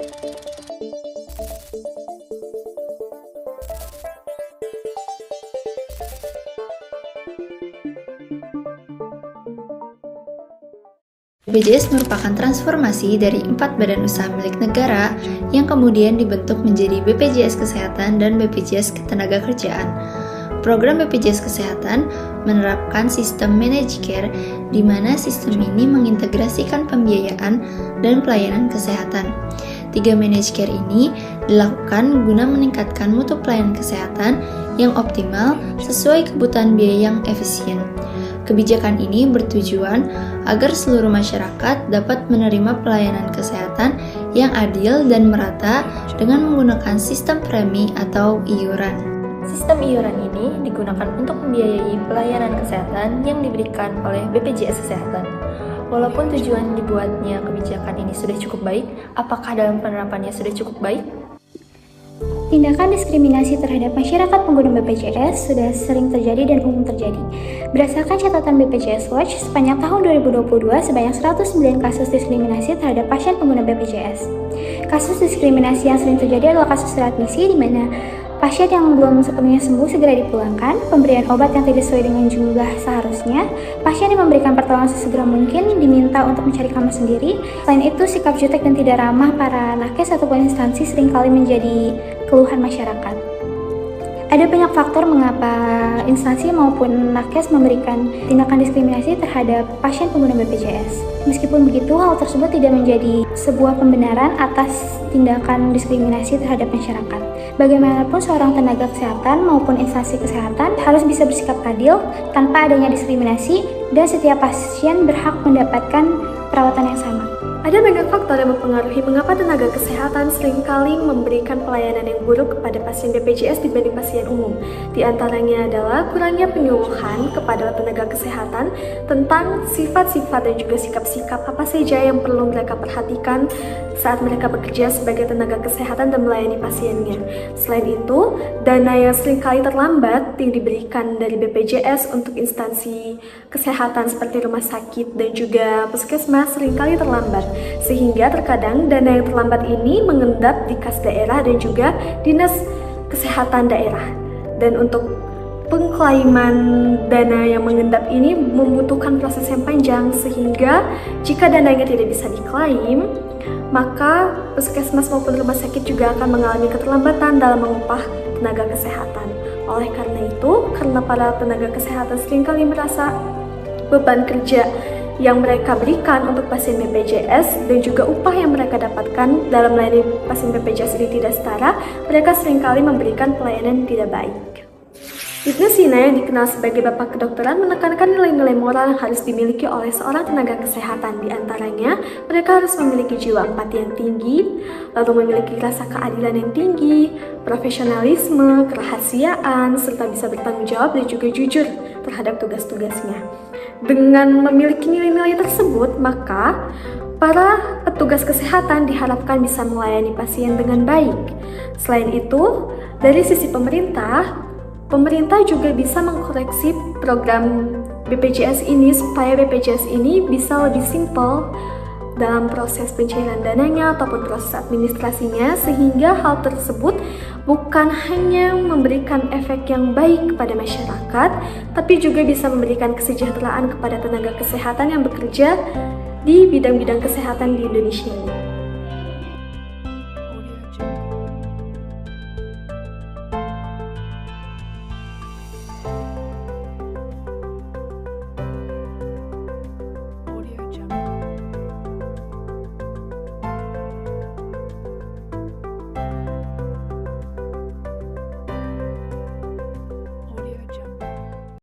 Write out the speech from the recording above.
BPJS merupakan transformasi dari 4 badan usaha milik negara yang kemudian dibentuk menjadi BPJS Kesehatan dan BPJS Ketenagakerjaan. Program BPJS Kesehatan menerapkan sistem managed care, di mana sistem ini mengintegrasikan pembiayaan dan pelayanan kesehatan. 3 managed care ini dilakukan guna meningkatkan mutu pelayanan kesehatan yang optimal sesuai kebutuhan biaya yang efisien. Kebijakan ini bertujuan agar seluruh masyarakat dapat menerima pelayanan kesehatan yang adil dan merata dengan menggunakan sistem premi atau iuran. Sistem iuran ini digunakan untuk membiayai pelayanan kesehatan yang diberikan oleh BPJS Kesehatan. Walaupun tujuan dibuatnya kebijakan ini sudah cukup baik, apakah dalam penerapannya sudah cukup baik? Tindakan diskriminasi terhadap masyarakat pengguna BPJS sudah sering terjadi dan umum terjadi. Berdasarkan catatan BPJS Watch, sepanjang tahun 2022 sebanyak 109 kasus diskriminasi terhadap pasien pengguna BPJS. Kasus diskriminasi yang sering terjadi adalah kasus readmisi di mana pasien yang belum sepenuhnya sembuh segera dipulangkan, pemberian obat yang tidak sesuai dengan jumlah seharusnya, pasien yang memberikan pertolongan sesegera mungkin diminta untuk mencari kamar sendiri. Selain itu, sikap jutek dan tidak ramah para nakes ataupun instansi seringkali menjadi keluhan masyarakat. Ada banyak faktor mengapa instansi maupun nakes memberikan tindakan diskriminasi terhadap pasien pengguna BPJS. Meskipun begitu, hal tersebut tidak menjadi sebuah pembenaran atas tindakan diskriminasi terhadap masyarakat. Bagaimanapun seorang tenaga kesehatan maupun instansi kesehatan harus bisa bersikap adil tanpa adanya diskriminasi dan setiap pasien berhak mendapatkan perawatan yang sama. Ada banyak faktor yang mempengaruhi mengapa tenaga kesehatan seringkali memberikan pelayanan yang buruk kepada pasien BPJS dibanding pasien umum. Di antaranya adalah kurangnya penyuluhan kepada tenaga kesehatan tentang sifat-sifat dan juga sikap-sikap apa saja yang perlu mereka perhatikan saat mereka bekerja sebagai tenaga kesehatan dan melayani pasiennya. Selain itu, dana yang seringkali terlambat yang diberikan dari BPJS untuk instansi kesehatan seperti rumah sakit dan juga puskesmas seringkali terlambat, sehingga terkadang dana yang terlambat ini mengendap di kas daerah dan juga dinas kesehatan daerah. Dan untuk pengklaiman dana yang mengendap ini membutuhkan proses yang panjang, sehingga jika dananya tidak bisa diklaim, maka puskesmas maupun rumah sakit juga akan mengalami keterlambatan dalam mengupah tenaga kesehatan. Oleh karena itu, karena para tenaga kesehatan seringkali merasa beban kerja yang mereka berikan untuk pasien BPJS dan juga upah yang mereka dapatkan dalam melayani pasien BPJS ini tidak setara, mereka seringkali memberikan pelayanan yang tidak baik. Ibnu Sina yang dikenal sebagai bapak kedokteran menekankan nilai-nilai moral yang harus dimiliki oleh seorang tenaga kesehatan. Di antaranya, mereka harus memiliki jiwa empati yang tinggi, lalu memiliki rasa keadilan yang tinggi, profesionalisme, kerahasiaan, serta bisa bertanggung jawab dan juga jujur terhadap tugas-tugasnya. Dengan memiliki nilai-nilai tersebut, maka para petugas kesehatan diharapkan bisa melayani pasien dengan baik. Selain itu, dari sisi pemerintah juga bisa mengkoreksi program BPJS ini supaya BPJS ini bisa lebih simpel dalam proses pencairan dananya ataupun proses administrasinya, sehingga hal tersebut bukan hanya memberikan efek yang baik kepada masyarakat, tapi juga bisa memberikan kesejahteraan kepada tenaga kesehatan yang bekerja di bidang-bidang kesehatan di Indonesia ini.